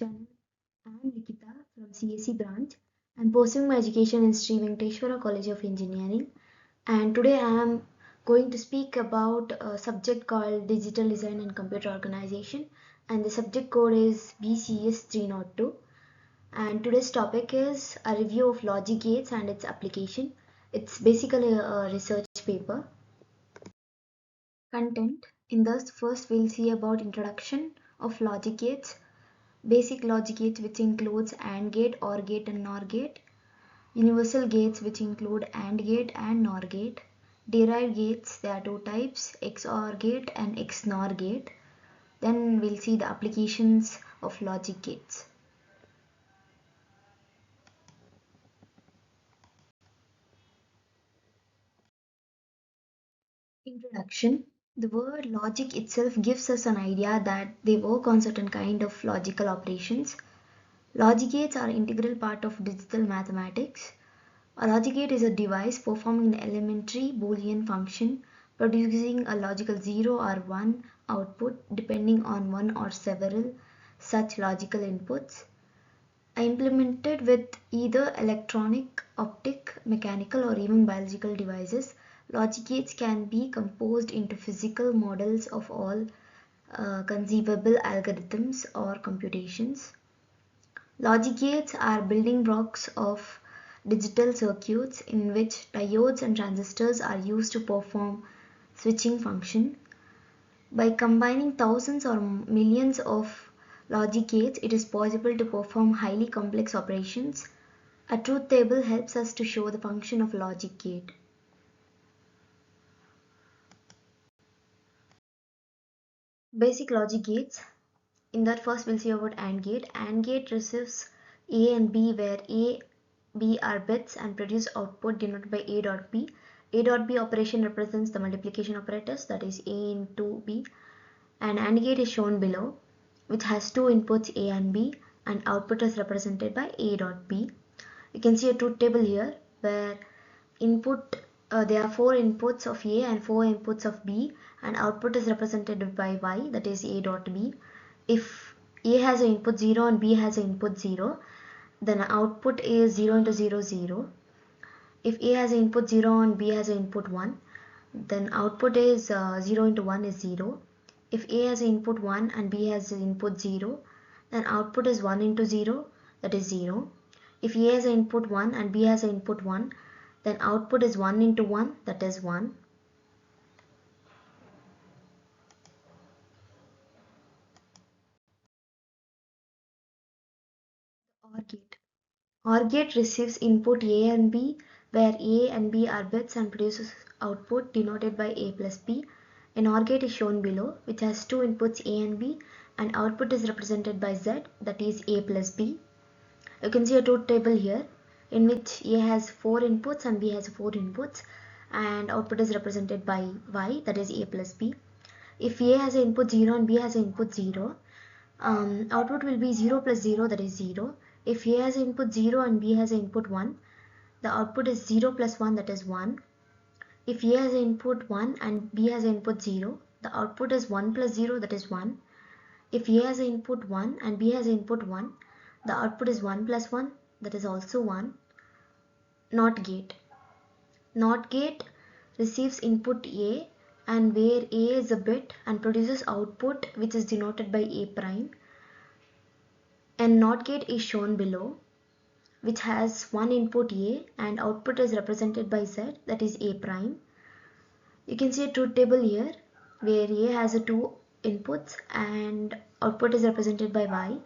channel. I am Likita from CSE branch. I am pursuing my education in Sri Venkateshwara College of Engineering, and today I am going to speak about a subject called Digital Design and Computer Organization, and the subject code is BCS 302. And today's topic is a review of logic gates and its application. It's basically a research paper. Content. In this first we'll see about introduction of logic gates, basic logic gates which includes AND gate, OR gate and NOR gate, universal gates which include AND gate and NOR gate, derived gates, there are two types, XOR gate and XNOR gate. Then we'll see the applications of logic gates. Introduction. The word logic itself gives us an idea that they work on certain kind of logical operations. Logic gates are an integral part of digital mathematics. A logic gate is a device performing an elementary Boolean function producing a logical 0 or 1 output depending on one or several such logical inputs. Implemented with either electronic, optic, mechanical or even biological devices, logic gates can be composed into physical models of all conceivable algorithms or computations. Logic gates are building blocks of digital circuits in which diodes and transistors are used to perform switching function. By combining thousands or millions of logic gates, it is possible to perform highly complex operations. A truth table helps us to show the function of logic gate. Basic logic gates. In that first we'll see about AND gate. AND gate receives A and B where A, B are bits and produce output denoted by A dot B. A dot B operation represents the multiplication operators, that is A into B. An AND gate is shown below, which has two inputs A and B, and output is represented by A dot B. You can see a truth table here where there are 4 inputs of A and 4 inputs of B, and output is represented by Y, that is A dot B. If A has an input 0 and B has an input 0, then output is 0 into 0, 0. If A has an input 0 and B has an input 1, then output is 0 into 1 is 0. If A has an input 1 and B has an input 0, then output is 1 into 0, that is 0. If A has an input 1 and B has an input 1, then output is 1 into 1, that is 1. OR gate. OR gate receives input A and B, where A and B are bits and produces output denoted by A plus B. An OR gate is shown below, which has two inputs A and B, and output is represented by Z, that is A plus B. You can see a truth table here in which A has 4 inputs and B has 4 inputs, and output is represented by Y, that is A plus B. If A has an input 0 and B has an input 0, output will be 0 plus 0, that is 0. If A has input 0 and B has input 1, the output is 0 plus 1, that is 1. If A has input 1 and B has input 0, the output is 1 plus 0, that is 1. If A has input 1 and B has input 1, the output is 1 plus 1, that is also 1. NOT gate. NOT gate receives input A and where A is a bit and produces output which is denoted by A prime. And NOT gate is shown below, which has one input A and output is represented by Z, that is A prime. You can see a truth table here where A has a 2 inputs and output is represented by Y.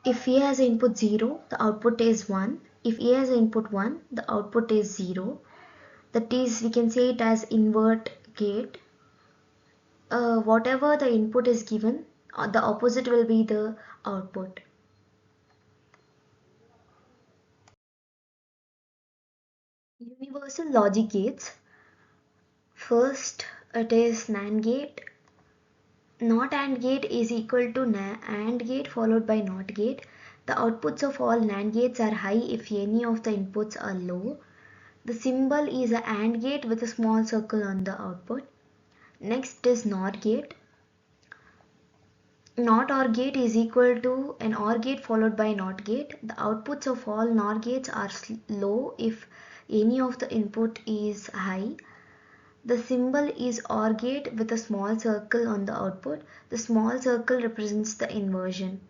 If A has input 0, the output is 1. If A has input 1, the output is 0. That is, we can say it as invert gate. Whatever the input is given, the opposite will be the output. Universal logic gates. First, it is NAND gate. NOT AND gate is equal to AND gate followed by NOT gate. The outputs of all NAND gates are high if any of the inputs are low. The symbol is a AND gate with a small circle on the output. Next is NOR gate. NOT OR gate is equal to an OR gate followed by NOT gate. The outputs of all NOR gates are low if any of the input is high. The symbol is OR gate with a small circle on the output. The small circle represents the inversion.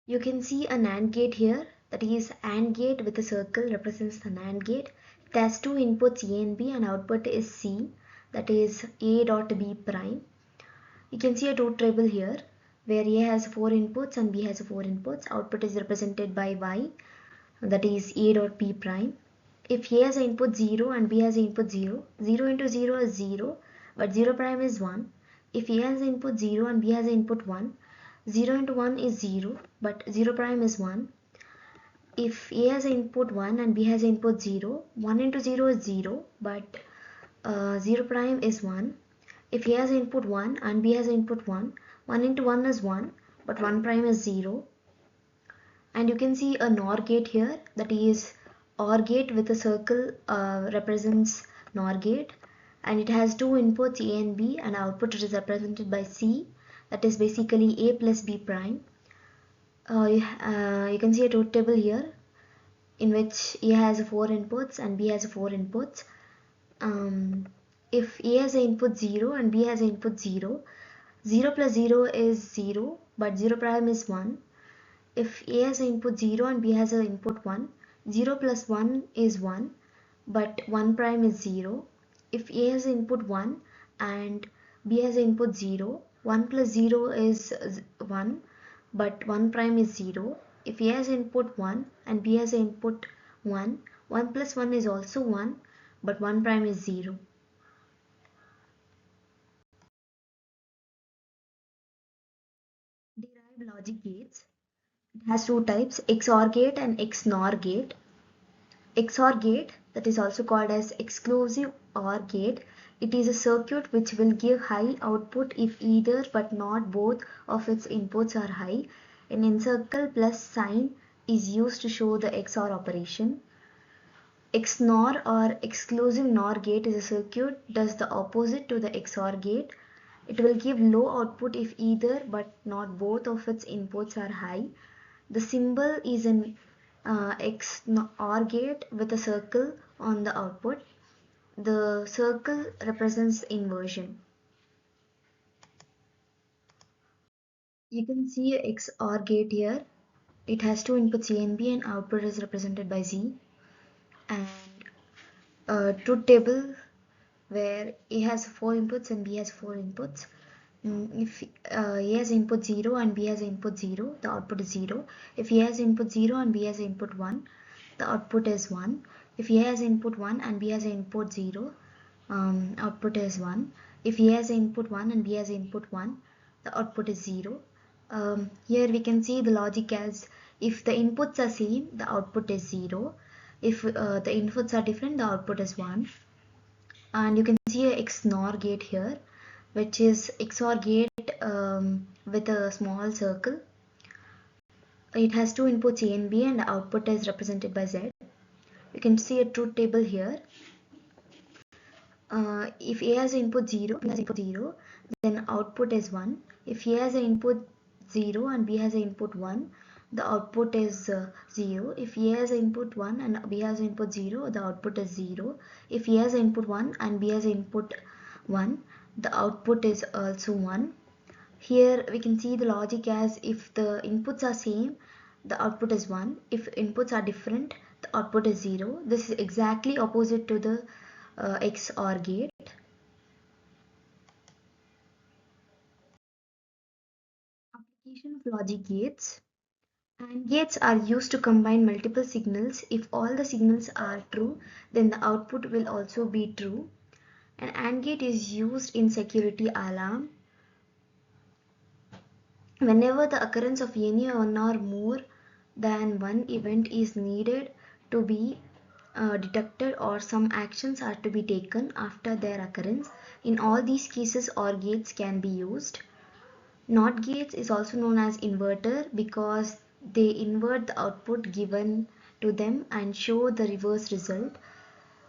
You can see a NAND gate here, that is AND gate with a circle represents the NAND gate. It has two inputs A and B and output is C, that is A dot B prime. You can see a truth table here where A has 4 inputs and B has 4 inputs. Output is represented by Y, that is A dot B prime. If A has an input 0 and B has an input 0, 0 into 0 is 0, but 0 prime is 1. If A has an input 0 and B has an input 1, 0 into 1 is 0, but 0 prime is 1. If A has an input 1 and B has an input 0, 1 into 0 is 0, but 0 prime is 1. If A has an input 1 and B has an input 1, 1 into 1 is 1, but 1 prime is 0. And you can see a NOR gate here, that is OR gate with a circle represents NOR gate, and it has two inputs A and B and output is represented by C, that is basically A plus B prime. You can see a truth table here in which A has 4 inputs and B has 4 inputs. If A has an input 0 and B has an input 0, 0 plus 0 is 0, but 0 prime is 1. If A has an input 0 and B has an input 1, 0 plus 1 is 1, but 1 prime is 0. If A has an input 1 and B has an input 0, 1 plus 0 is 1, but 1 prime is 0. If A has input 1 and B has input 1, 1 plus 1 is also 1, but 1 prime is 0. Derived logic gates. It has two types, XOR gate and XNOR gate. XOR gate, that is also called as exclusive OR gate, it is a circuit which will give high output if either but not both of its inputs are high. An encircle plus sign is used to show the XOR operation. XNOR or exclusive NOR gate is a circuit does the opposite to the XOR gate. It will give low output if either but not both of its inputs are high. The symbol is an XOR gate with a circle on the output. The circle represents inversion. You can see a XOR gate here. It has two inputs A and B and output is represented by Z. And truth table where A has 4 inputs and B has 4 inputs. If A has input 0 and B has input 0, the output is 0. If A has input 0 and B has input 1, the output is 1. If A has input 1 and B has input 0, output is 1. If A has input 1 and B has input 1, the output is 0. Here we can see the logic as if the inputs are same, the output is 0. If the inputs are different, the output is 1. And you can see a XNOR gate here, which is XOR gate with a small circle. It has two inputs A and B and the output is represented by Z. You can see a truth table here. If A has input 0, B has input 0, then output is 1. If A has an input 0 and B has an input 1, the output is 0. If A has input 1 and B has input 0, the output is 0. If A has input 1 and B has input 1, the output is also 1. Here we can see the logic as if the inputs are same, the output is 1. If inputs are different, the output is 0. This is exactly opposite to the XOR gate. Application of logic gates. AND gates are used to combine multiple signals. If all the signals are true, then the output will also be true. An AND gate is used in security alarm. Whenever the occurrence of any one or more than one event is needed to be detected or some actions are to be taken after their occurrence, in all these cases OR gates can be used. NOT gates is also known as inverter because they invert the output given to them and show the reverse result.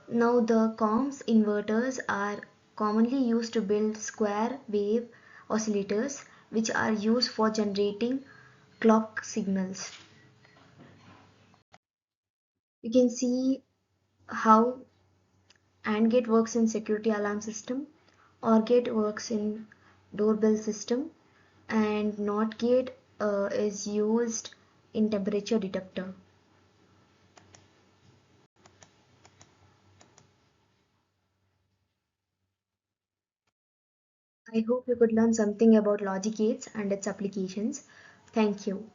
Now the COMS inverters are commonly used to build square wave oscillators, which are used for generating clock signals. You can see how AND gate works in security alarm system, OR gate works in doorbell system, and NOT gate is used in temperature detector. I hope you could learn something about logic gates and its applications. Thank you.